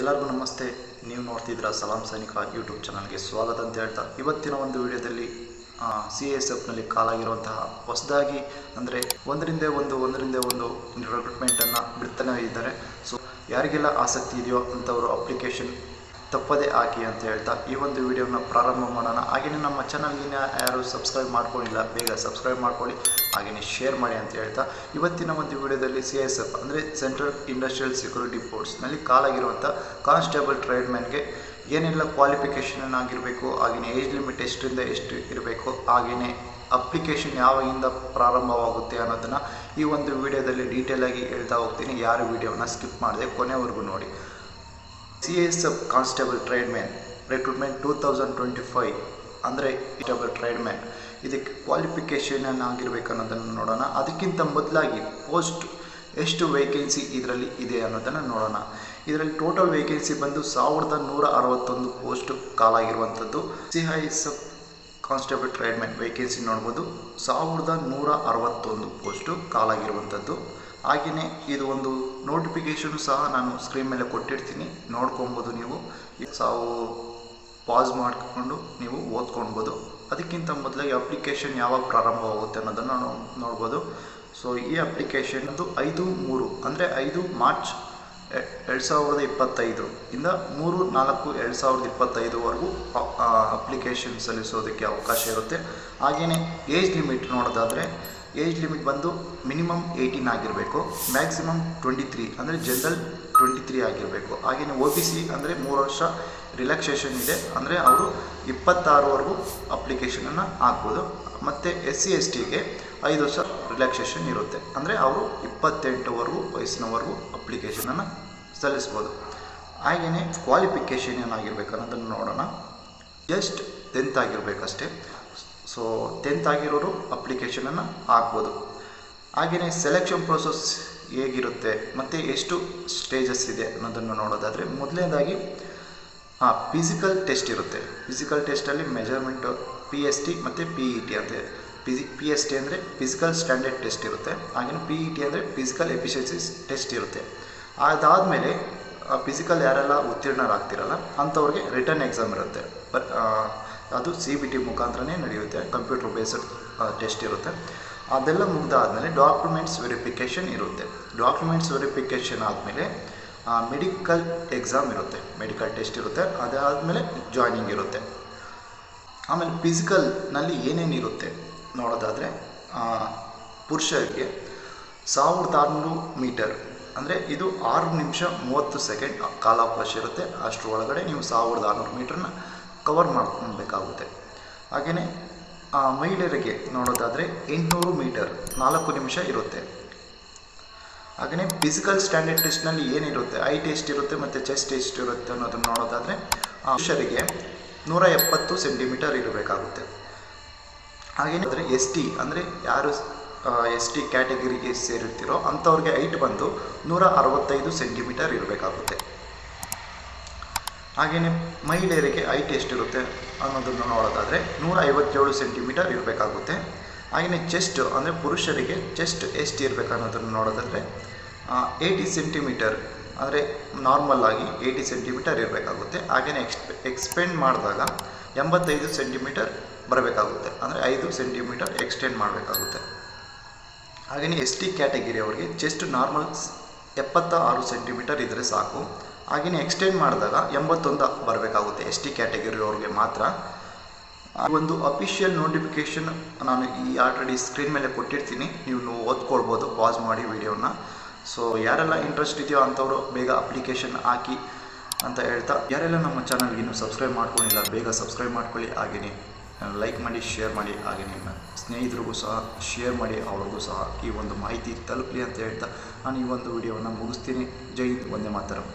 ಎಲ್ಲರಿಗೂ ನಮಸ್ತೆ. ನೀವು ನೋಡ್ತಿದ್ದೀರಾ ಸಲಾಂ ಸೈನಿಕ ಯೂಟ್ಯೂಬ್ ಚಾನಲ್ಗೆ ಸ್ವಾಗತ ಅಂತ ಹೇಳ್ತಾ, ಇವತ್ತಿನ ಒಂದು ವಿಡಿಯೋದಲ್ಲಿ CISFನಲ್ಲಿ ಕಾಲಾಗಿರುವಂತಹ ಹೊಸದಾಗಿ ಅಂದರೆ ಒಂದರಿಂದ ಒಂದು ರಿಕ್ರೂಟ್ಮೆಂಟನ್ನು ಬಿಡ್ತಾನೆ ಇದ್ದಾರೆ. ಸೊ ಯಾರಿಗೆಲ್ಲ ಆಸಕ್ತಿ ಇದೆಯೋ ಅಂಥವರು ಅಪ್ಲಿಕೇಶನ್ ತಪ್ಪದೇ ಹಾಕಿ ಅಂತ ಹೇಳ್ತಾ ಈ ಒಂದು ವಿಡಿಯೋನ ಪ್ರಾರಂಭ ಮಾಡೋಣ. ಹಾಗೆಯೇ ನಮ್ಮ ಚಾನಲ್ಗಿನ ಯಾರು ಸಬ್ಸ್ಕ್ರೈಬ್ ಮಾಡ್ಕೊಂಡಿಲ್ಲ ಬೇಗ ಸಬ್ಸ್ಕ್ರೈಬ್ ಮಾಡ್ಕೊಳ್ಳಿ, ಹಾಗೆಯೇ ಶೇರ್ ಮಾಡಿ ಅಂತ ಹೇಳ್ತಾ ಇವತ್ತಿನ ಒಂದು ವಿಡಿಯೋದಲ್ಲಿ CISF ಅಂದರೆ ಸೆಂಟ್ರಲ್ ಇಂಡಸ್ಟ್ರಿಯಲ್ ಸೆಕ್ಯೂರಿಟಿ ಫೋರ್ಸ್ನಲ್ಲಿ ಕಾಲಾಗಿರುವಂಥ ಕಾನ್ಸ್ಟೇಬಲ್ ಟ್ರೇಡ್ಮ್ಯಾನ್ಗೆ ಏನೆಲ್ಲ ಕ್ವಾಲಿಫಿಕೇಷನ್ ಆಗಿರಬೇಕು, ಹಾಗೆಯೇ ಏಜ್ ಲಿಮಿಟ್ ಎಷ್ಟರಿಂದ ಎಷ್ಟು ಇರಬೇಕು, ಹಾಗೆಯೇ ಅಪ್ಲಿಕೇಶನ್ ಯಾವಾಗಿಂದ ಪ್ರಾರಂಭವಾಗುತ್ತೆ ಅನ್ನೋದನ್ನು ಈ ಒಂದು ವಿಡಿಯೋದಲ್ಲಿ ಡೀಟೇಲಾಗಿ ಹೇಳ್ತಾ ಹೋಗ್ತೀನಿ. ಯಾರು ವಿಡಿಯೋನ ಸ್ಕಿಪ್ ಮಾಡಿದೆ ಕೊನೆವರೆಗೂ ನೋಡಿ. CISF ಕಾನ್ಸ್ಟೇಬಲ್ ಟ್ರೇಡ್ಮ್ಯಾನ್ ರಿಕ್ರೂಟ್ಮೆಂಟ್ 2025 ಅಂದರೆ ಕಾನ್ಸ್ಟೇಬಲ್ ಟ್ರೇಡ್ಮ್ಯಾನ್ ಇದಕ್ಕೆ ಕ್ವಾಲಿಫಿಕೇಷನ್ ಆಗಿರಬೇಕು ಅನ್ನೋದನ್ನು ನೋಡೋಣ. ಅದಕ್ಕಿಂತ ಮೊದಲಾಗಿ ಪೋಸ್ಟ್ ಎಷ್ಟು ವೇಕೆನ್ಸಿ ಇದರಲ್ಲಿ ಇದೆ ಅನ್ನೋದನ್ನು ನೋಡೋಣ. ಇದರಲ್ಲಿ ಟೋಟಲ್ ವೇಕೆನ್ಸಿ ಬಂದು 1161 ಪೋಸ್ಟ್ ಕಾಲಾಗಿರುವಂಥದ್ದು. CISF ಕಾನ್ಸ್ಟೇಬಲ್ ಟ್ರೇಡ್ಮ್ಯಾನ್ ವೇಕೆನ್ಸಿ ನೋಡ್ಬೋದು, 1161 ಪೋಸ್ಟು ಕಾಲಾಗಿರುವಂಥದ್ದು. ಹಾಗೆಯೇ ಇದು ಒಂದು ನೋಟಿಫಿಕೇಷನು ಸಹ ನಾನು ಸ್ಕ್ರೀನ್ ಮೇಲೆ ಕೊಟ್ಟಿರ್ತೀನಿ, ನೋಡ್ಕೊಬೋದು. ನೀವು ಪಾಸ್ ಮಾಡಿಕೊಂಡು ನೀವು ಓದ್ಕೊಳ್ಬೋದು. ಅದಕ್ಕಿಂತ ಮೊದಲಾಗಿ ಅಪ್ಲಿಕೇಶನ್ ಯಾವಾಗ ಪ್ರಾರಂಭವಾಗುತ್ತೆ ಅನ್ನೋದನ್ನು ನೋಡ್ಬೋದು. ಸೊ ಈ ಅಪ್ಲಿಕೇಶನ್ದು 5/3 ಅಂದರೆ 5 ಮಾರ್ಚ್ 2025 ಇಂದ 3/4/2025ವರೆಗೂ ಅಪ್ಲಿಕೇಶನ್ ಸಲ್ಲಿಸೋದಕ್ಕೆ ಅವಕಾಶ ಇರುತ್ತೆ. ಹಾಗೆಯೇ ಏಜ್ ಲಿಮಿಟ್ ನೋಡೋದಾದರೆ ಏಜ್ ಲಿಮಿಟ್ ಬಂದು ಮಿನಿಮಮ್ 18 ಆಗಿರಬೇಕು, ಮ್ಯಾಕ್ಸಿಮಮ್ 23 ಅಂದರೆ ಜನರಲ್ 23 ಆಗಿರಬೇಕು. ಹಾಗೆಯೇ OBC ಅಂದರೆ 3 ವರ್ಷ ರಿಲ್ಯಾಕ್ಸೇಷನ್ ಇದೆ, ಅಂದರೆ ಅವರು 26ವರೆಗೂ ಅಪ್ಲಿಕೇಶನನ್ನು ಹಾಕ್ಬೋದು. ಮತ್ತು SC/STಗೆ 5 ವರ್ಷ ರಿಲ್ಯಾಕ್ಸೇಷನ್ ಇರುತ್ತೆ, ಅಂದರೆ ಅವರು 28ವರೆಗೂ ವಯಸ್ಸಿನವರೆಗೂ ಅಪ್ಲಿಕೇಶನನ್ನು ಸಲ್ಲಿಸ್ಬೋದು. ಹಾಗೆಯೇ ಕ್ವಾಲಿಫಿಕೇಷನ್ ಏನಾಗಿರ್ಬೇಕು ಅನ್ನೋದನ್ನು ನೋಡೋಣ. Just 10th ಆಗಿರಬೇಕಷ್ಟೇ. ಸೊ 10th ಆಗಿರೋರು ಅಪ್ಲಿಕೇಶನನ್ನು ಹಾಕ್ಬೋದು. ಹಾಗೆಯೇ ಸೆಲೆಕ್ಷನ್ ಪ್ರೋಸೆಸ್ ಹೇಗಿರುತ್ತೆ ಮತ್ತು ಎಷ್ಟು ಸ್ಟೇಜಸ್ ಇದೆ ಅನ್ನೋದನ್ನು ನೋಡೋದಾದರೆ, ಮೊದಲನೇದಾಗಿ ಫಿಸಿಕಲ್ ಟೆಸ್ಟ್ ಇರುತ್ತೆ. ಫಿಸಿಕಲ್ ಟೆಸ್ಟಲ್ಲಿ ಮೆಜರ್ಮೆಂಟು PST ಮತ್ತು PET ಅಂತ. PST ಅಂದರೆ ಫಿಸಿಕಲ್ ಸ್ಟ್ಯಾಂಡರ್ಡ್ ಟೆಸ್ಟ್ ಇರುತ್ತೆ, ಹಾಗೆಯೇ PET ಅಂದರೆ ಫಿಸಿಕಲ್ ಎಫಿಷಿಯನ್ಸಿ ಟೆಸ್ಟ್ ಇರುತ್ತೆ. ಅದಾದಮೇಲೆ ಫಿಸಿಕಲ್ ಯಾರೆಲ್ಲ ಉತ್ತೀರ್ಣರಾಗ್ತಿರಲ್ಲ ಅಂಥವ್ರಿಗೆ ರಿಟರ್ನ್ ಎಕ್ಸಾಮ್ ಇರುತ್ತೆ. ಅದು CBT ಮುಖಾಂತರನೇ ನಡೆಯುತ್ತೆ, ಕಂಪ್ಯೂಟರ್ ಬೇಸ್ಡ್ ಟೆಸ್ಟ್ ಇರುತ್ತೆ. ಅದೆಲ್ಲ ಮುಗ್ದಾದಮೇಲೆ ಡಾಕ್ಯುಮೆಂಟ್ಸ್ ವೆರಿಫಿಕೇಷನ್ ಇರುತ್ತೆ. ಡಾಕ್ಯುಮೆಂಟ್ಸ್ ವೆರಿಫಿಕೇಷನ್ ಆದಮೇಲೆ ಮೆಡಿಕಲ್ ಎಕ್ಸಾಮ್ ಇರುತ್ತೆ, ಮೆಡಿಕಲ್ ಟೆಸ್ಟ್ ಇರುತ್ತೆ. ಅದಾದಮೇಲೆ ಜಾಯ್ನಿಂಗ್ ಇರುತ್ತೆ. ಆಮೇಲೆ ಫಿಸಿಕಲ್ನಲ್ಲಿ ಏನೇನಿರುತ್ತೆ ನೋಡೋದಾದರೆ, ಪುರುಷರಿಗೆ 1600 ಮೀಟರ್ ಅಂದರೆ ಇದು 6 ನಿಮಿಷ 30 ಸೆಕೆಂಡ್ ಕಾಲಾವಕಾಶ ಇರುತ್ತೆ. ಅಷ್ಟರ ಒಳಗಡೆ ನೀವು 1600 ಮೀಟ್ರನ್ನ ಕವರ್ ಮಾಡ್ಕೊಳ್ಬೇಕಾಗುತ್ತೆ. ಹಾಗೆಯೇ ಮಹಿಳೆಯರಿಗೆ ನೋಡೋದಾದರೆ 800 ಮೀಟರ್ 4 ನಿಮಿಷ ಇರುತ್ತೆ. ಹಾಗೆಯೇ ಫಿಸಿಕಲ್ ಸ್ಟ್ಯಾಂಡರ್ಡ್ ಟೆಸ್ಟ್ನಲ್ಲಿ ಏನಿರುತ್ತೆ, ಐ ಟೆಸ್ಟ್ ಇರುತ್ತೆ ಮತ್ತು ಚೆಸ್ಟ್ ಟೆಸ್ಟ್ ಇರುತ್ತೆ ಅನ್ನೋದನ್ನು ನೋಡೋದಾದರೆ ಪುರುಷರಿಗೆ 170 ಸೆಂಟಿಮೀಟರ್ ಇರಬೇಕಾಗುತ್ತೆ. ಹಾಗೆಯೇ ST ಅಂದರೆ ಯಾರು ST ಕ್ಯಾಟಗರಿಗೆ ಸೇರಿರ್ತೀರೋ ಅಂಥವ್ರಿಗೆ ಹೈಟ್ ಬಂದು 165 ಸೆಂಟಿಮೀಟರ್ ಇರಬೇಕಾಗುತ್ತೆ. ಹಾಗೆಯೇ ಮಹಿಳೆಯರಿಗೆ ಹೈಟ್ ಎಷ್ಟಿರುತ್ತೆ ಅನ್ನೋದನ್ನು ನೋಡೋದಾದರೆ 157 ಸೆಂಟಿಮೀಟರ್ ಇರಬೇಕಾಗುತ್ತೆ. ಹಾಗೆಯೇ ಚೆಸ್ಟ್ ಅಂದರೆ ಪುರುಷರಿಗೆ ಚೆಸ್ಟ್ ಎಷ್ಟು ಇರಬೇಕು ಅನ್ನೋದನ್ನು ನೋಡೋದಾದರೆ 80 ಸೆಂಟಿಮೀಟರ್ ಅಂದರೆ ನಾರ್ಮಲ್ ಆಗಿ 80 ಸೆಂಟಿಮೀಟರ್ ಇರಬೇಕಾಗುತ್ತೆ. ಹಾಗೆಯೇ ಎಕ್ಸ್ಪೆಂಡ್ ಮಾಡಿದಾಗ 85 ಸೆಂಟಿಮೀಟರ್ ಬರಬೇಕಾಗುತ್ತೆ, ಅಂದರೆ 5 ಸೆಂಟಿಮೀಟರ್ ಎಕ್ಸ್ಟೆಂಡ್ ಮಾಡಬೇಕಾಗುತ್ತೆ. ಹಾಗೆಯೇ ST ಕ್ಯಾಟಗಿರಿ ಅವರಿಗೆ ಚೆಸ್ಟ್ ನಾರ್ಮಲ್ 76 ಸೆಂಟಿಮೀಟರ್ ಇದ್ದರೆ ಸಾಕು. ಹಾಗೆಯೇ ಎಕ್ಸ್ಟೆಂಡ್ ಮಾಡಿದಾಗ 81 ಬರಬೇಕಾಗುತ್ತೆ ST ಕ್ಯಾಟಗರಿ ಅವ್ರಿಗೆ ಮಾತ್ರ. ಒಂದು ಅಫಿಷಿಯಲ್ ನೋಟಿಫಿಕೇಷನ್ ನಾನು ಆಲ್ರೆಡಿ ಸ್ಕ್ರೀನ್ ಮೇಲೆ ಕೊಟ್ಟಿರ್ತೀನಿ, ನೀವು ಓದ್ಕೊಳ್ಬೋದು ಪಾಸ್ ಮಾಡಿ ವಿಡಿಯೋನ. ಸೊ ಯಾರೆಲ್ಲ ಇಂಟ್ರೆಸ್ಟ್ ಇದೆಯೋ ಅಂಥವರು ಬೇಗ ಅಪ್ಲಿಕೇಶನ್ ಹಾಕಿ ಅಂತ ಹೇಳ್ತಾ, ಯಾರೆಲ್ಲ ನಮ್ಮ ಚಾನಲ್ಗೆ ಇನ್ನೂ ಸಬ್ಸ್ಕ್ರೈಬ್ ಮಾಡ್ಕೊಂಡಿಲ್ಲ ಬೇಗ ಸಬ್ಸ್ಕ್ರೈಬ್ ಮಾಡ್ಕೊಳ್ಳಿ, ಹಾಗೆಯೇ ಲೈಕ್ ಮಾಡಿ, ಶೇರ್ ಮಾಡಿ, ಹಾಗೆ ನಿಮ್ಮ ಸ್ನೇಹಿತರಿಗೂ ಸಹ ಶೇರ್ ಮಾಡಿ, ಅವ್ರಿಗೂ ಸಹ ಈ ಒಂದು ಮಾಹಿತಿ ತಲುಪಲಿ ಅಂತ ಹೇಳ್ತಾ ನಾನು ಈ ಒಂದು ವಿಡಿಯೋವನ್ನು ಮುಗಿಸ್ತೀನಿ. ಜೈ ಹಿಂದ್, ವಂದೇ ಮಾತರಂ.